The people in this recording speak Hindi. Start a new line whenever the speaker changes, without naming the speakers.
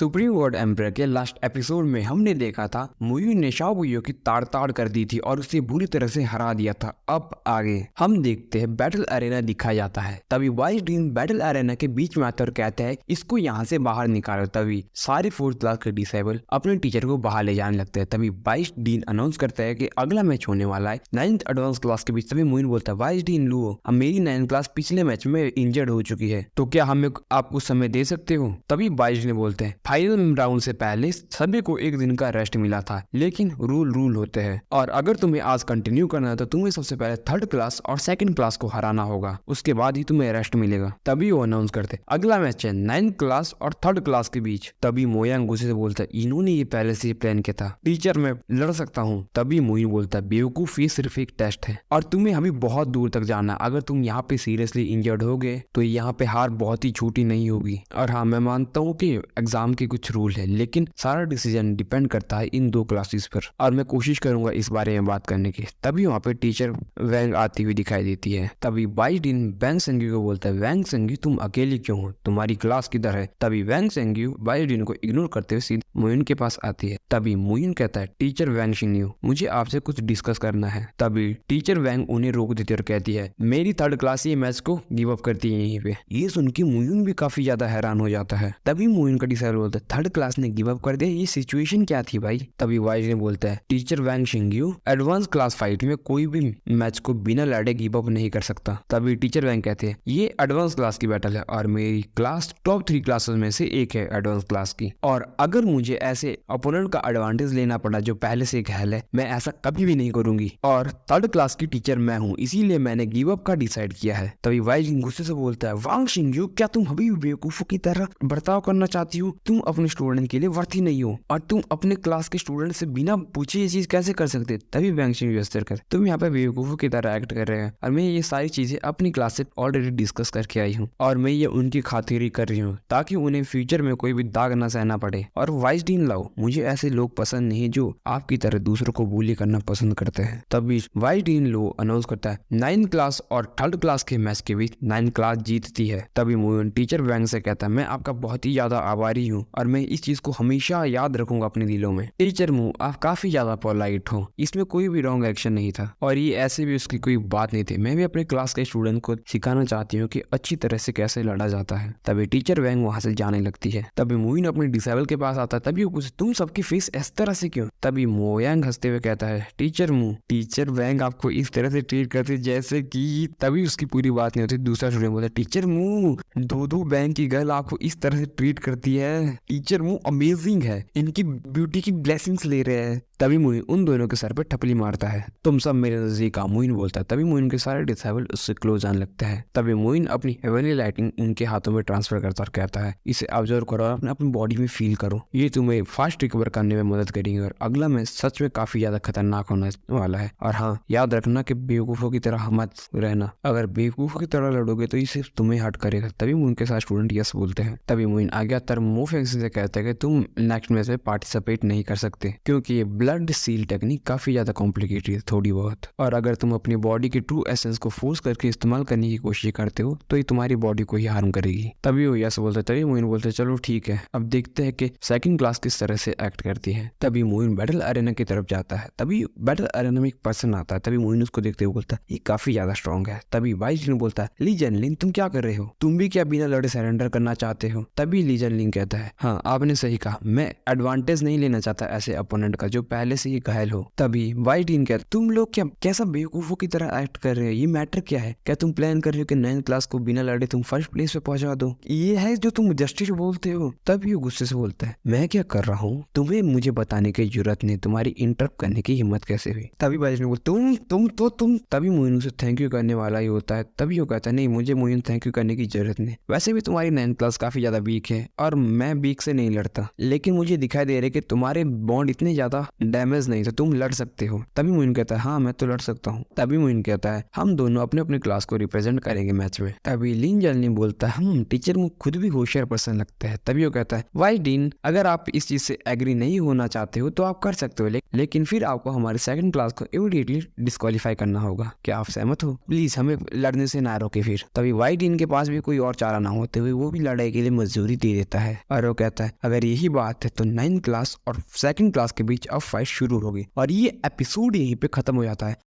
सुप्रीम कोर्ट एम्पायर के लास्ट एपिसोड में हमने देखा था मुयू ने शाओबुयो की ताड़ ताड़ कर दी थी और उसे बुरी तरह से हरा दिया था। अब आगे हम देखते हैं बैटल अरेना दिखाया जाता है। तभी वाइस डीन बैटल अरेना के बीच में आता और कहता है इसको यहाँ से बाहर निकालो। तभी सारे 4th क्लास के डिसेबल अपने टीचर को बाहर ले जाने लगते हैं। तभी वाइस डीन अनाउंस करता है कि अगला मैच होने वाला है 9th एडवांस क्लास के बीच। तभी मुइन बोलता है वाइस डीन लुओ, अब मेरी 9th क्लास पिछले मैच में इंजर्ड हो चुकी है, तो क्या हमें आपको समय दे सकते हो। तभी वाइस डीन बोलते हैं फाइनल राउंड से पहले सभी को एक दिन का रेस्ट मिला था, लेकिन रूल होते हैं और अगर तुम्हें आज कंटिन्यू करना है तो तुम्हें सबसे पहले 3rd क्लास और 2nd क्लास को हराना होगा, उसके बाद ही तुम्हें रेस्ट मिलेगा। तभी वो अनाउंस करते अगला मैच है 9th क्लास और 3rd क्लास के बीच। तभी मोयांग गुस्से से बोलता है इन्होंने ये पहले से प्लान किया था, टीचर मैं लड़ सकता हूँ। तभी मोइन बोलता है बेवकूफ, ये सिर्फ एक टेस्ट है और तुम्हें अभी बहुत दूर तक जाना। अगर तुम यहाँ पे सीरियसली इंजर्ड हो गए तो यहाँ पे हार बहुत ही छोटी नहीं होगी। और हाँ, मैं मानता हूँ कि एग्जाम के कुछ रूल है, लेकिन सारा डिसीजन डिपेंड करता है इन 2 क्लासेस पर और मैं कोशिश करूंगा इस बारे में बात करने की। तभी वहाँ पे टीचर वैंग आती हुई दिखाई देती है। तभी वाइस डीन वैंग सेंग्यू को बोलता है वैंग सेंग्यू तुम अकेली क्यों हो, तुम्हारी क्लास किधर है। तभी वैंग सेंग्यू वाइस डीन को इग्नोर करते हुए सीधे मुइन के पास आती है। तभी मुइन कहता है टीचर वैंग शिन्यू, मुझे आपसे कुछ डिस्कस करना है। तभी टीचर वैंग उन्हें रोक देती और कहती है मेरी 3rd क्लास ये मैच को गिव अप करती है यहीं पे। ये सुन के मुइन भी काफी ज्यादा हैरान हो जाता है। तभी मुइन का डिसाइडर बोलता है 3rd क्लास ने गिव अप कर दिया, ये सिचुएशन क्या थी भाई। तभी वाइस ने बोलता है टीचर वैंग शिंग्यू एडवांस क्लास फाइट में कोई भी मैच को बिना लड़े गिव अप नहीं कर सकता। तभी टीचर वैंग कहते हैं ये एडवांस क्लास की बैटल है और मेरी क्लास टॉप 3 क्लासेस में से एक है एडवांस क्लास की, और अगर मुझे ऐसे ओपोनेंट का एडवांटेज लेना पड़ा जो पहले से घायल है, मैं ऐसा कभी भी नहीं करूंगी और 3rd क्लास की टीचर मैं हूँ, इसीलिए मैंने गिव अप का डिसाइड किया है। तभी वाइस गुस्से से बोलता है वांग शिंग्यू, क्या तुम अभी बेवकूफों की तरह बर्ताव करना चाहती हो। तुम अपने स्टूडेंट के लिए वर्थी नहीं हो और तुम अपने क्लास के स्टूडेंट से बिना पूछे ये चीज कैसे कर सकते। तभी वैंग शिंग्यू कर तुम यहाँ पे बेवकूफों की तरह एक्ट कर रहे हैं और मैं ये सारी चीजें अपनी क्लास से ऑलरेडी डिस्कस करके आई हूँ और मैं ये उनकी खातिरी कर रही हूँ ताकि उन्हें फ्यूचर में कोई भी दाग न सहना पड़े। और वाइस डीन लाओ, मुझे ऐसे लोग पसंद नहीं जो आपकी तरह दूसरों को बुली करना पसंद करते हैं। तभी वाइस डीन लो अनाउंस करता है 9th क्लास और 3rd क्लास के मैच के बीच 9th क्लास जीतती है। तभी मुइन टीचर वैंग से कहता है मैं आपका बहुत ही ज्यादा आभारी हूँ और मैं इस चीज को हमेशा याद रखूंगा अपने दिलों में। टीचर मु, आप काफी ज्यादा पोलाइट हो, इसमें कोई भी रॉन्ग एक्शन नहीं था और ये ऐसे भी उसकी कोई बात नहीं थी। मैं भी अपने क्लास के स्टूडेंट को सिखाना चाहती हूँ कि अच्छी तरह से कैसे लड़ा जाता है। तभी टीचर वैंग वहां से जाने लगती है। तभी मुइन अपने डिसेबल के पास आता है। तभी वो पूछे तुम सबकी फेस इस तरह से क्यों। तभी मोयांग हंसते हुए कहता है टीचर मु, टीचर वैंग आपको इस तरह से ट्रीट करती जैसे कि। तभी उसकी पूरी बात नहीं होती। दूसरा स्टूडेंट बोलता है टीचर मु, दो बैंक की गर्ल आपको इस तरह से ट्रीट करती है, टीचर मु अमेजिंग है, इनकी ब्यूटी की ब्लेसिंग्स ले रहे हैं। तभी मुइन उन दोनों के सर पे ठपली मारता है तुम सब मेरे नजदीक आओ, मुइन बोलता है। तभी मुइन के सारे डिसेबल उससे क्लोज आने लगते हैं। तभी मुइन अपनी हेवनली लाइटिंग उनके हाथों में ट्रांसफर करता और कहता है इसे ऑब्जर्व करो और अपनी बॉडी में फील करो, ये तुम्हें फास्ट रिकवर करने में मदद करेंगे और अगला मैच सच में काफी ज्यादा खतरनाक होने वाला है। और हाँ, याद रखना कि बेवकूफों की तरह मत रहना, अगर बेवकूफों की तरह लड़ोगे तो ये सिर्फ तुम्हें हर्ट करेगा। तभी मुइन के साथ स्टूडेंट यस बोलते हैं। तभी मुइन आज्ञाकार मूव से कहता है कि तुम नेक्स्ट मैच में पार्टिसिपेट नहीं कर सकते क्योंकि ये ब्लड सील टेक्निक काफी ज्यादा कॉम्प्लिकेटेड है थोड़ी बहुत, और अगर तुम अपनी बॉडी के ट्रू एसेंस को फोर्स करके इस्तेमाल करने की कोशिश करते हो तो ये तुम्हारी बॉडी को ही हार्म करेगी। तभी वो यस बोलते। तभी मुइन बोलते चलो ठीक है, अब देखते हैं कि 2nd क्लास किस तरह से एक्ट करती है। तभी मुइन बैटल अरेना की तरफ जाता है। तभी बैटल अरेना में एक पर्सन आता है। तभी मुइन उसको देखते हुए बोलता है ये काफी ज्यादा स्ट्रॉन्ग है। तभी वाइस डीन बोलता है ली जनलिन, तुम क्या कर रहे हो, तुम भी क्या बिना लड़े सरेंडर करना चाहते हो। तभी ली जनलिन कहता है हाँ आपने सही कहा, मैं एडवांटेज नहीं लेना चाहता ऐसे अपोनेंट का जो पहले से ही घायल हो। तभी वाइस डीन कहता तुम लोग क्या कैसा बेवकूफों की तरह एक्ट कर रहे हो, ये मैटर क्या है, क्या तुम प्लान कर रहे हो कि 9th क्लास को बिना लड़े तुम 1st प्लेस पे पहुंचा दो, ये है जो तुम जस्टिस बोलते हो। तभी वो गुस्से से बोलता है मैं क्या कर रहा हूँ, तुम्हें मुझे बताने की जरूरत नहीं, तुम्हारी इंटरप्ट करने की हिम्मत कैसे हुई। तभी वाइस डीन बोलता तुम। तभी मोइन उसे थैंक यू करने वाला ही होता है। तभी वो कहता है नहीं मुझे मोइन थैंक यू करने की जरूरत नहीं, वैसे भी तुम्हारी 9th क्लास काफी ज्यादा वीक है और मैं वीक से नहीं लड़ता, लेकिन मुझे दिखाई दे रहा है कि तुम्हारे बॉन्ड इतने ज्यादा डैमेज नहीं थे, तुम लड़ सकते हो। तभी मोइन कहता है हाँ मैं तो लड़ सकता हूँ। तभी मोइन कहता है हम दोनों अपने अपने क्लास को रिप्रेजेंट करेंगे मैच में। तभी लिन जलनी बोलता है टीचर मुझे खुद भी होशियार पर्सन लगता है। तभी वो कहता है वाइस डीन, अगर आप इस चीज से एग्री नहीं होना चाहते हो तो आप कर सकते हो, लेकिन फिर आपको हमारे 2nd क्लास को इमीडिएटली डिस्क्वालीफाई करना होगा। क्या आप सहमत हो? प्लीज हमें लड़ने से ना रोके। फिर तभी वाइस डीन के पास भी कोई और चारा ना होते हुए वो भी लड़ाई के लिए मंजूरी दे देता है और एरो कहता है अगर यही बात है तो 9th क्लास और 2nd क्लास के बीच अब फाइट शुरू होगी और ये एपिसोड यहीं पे खत्म हो जाता है।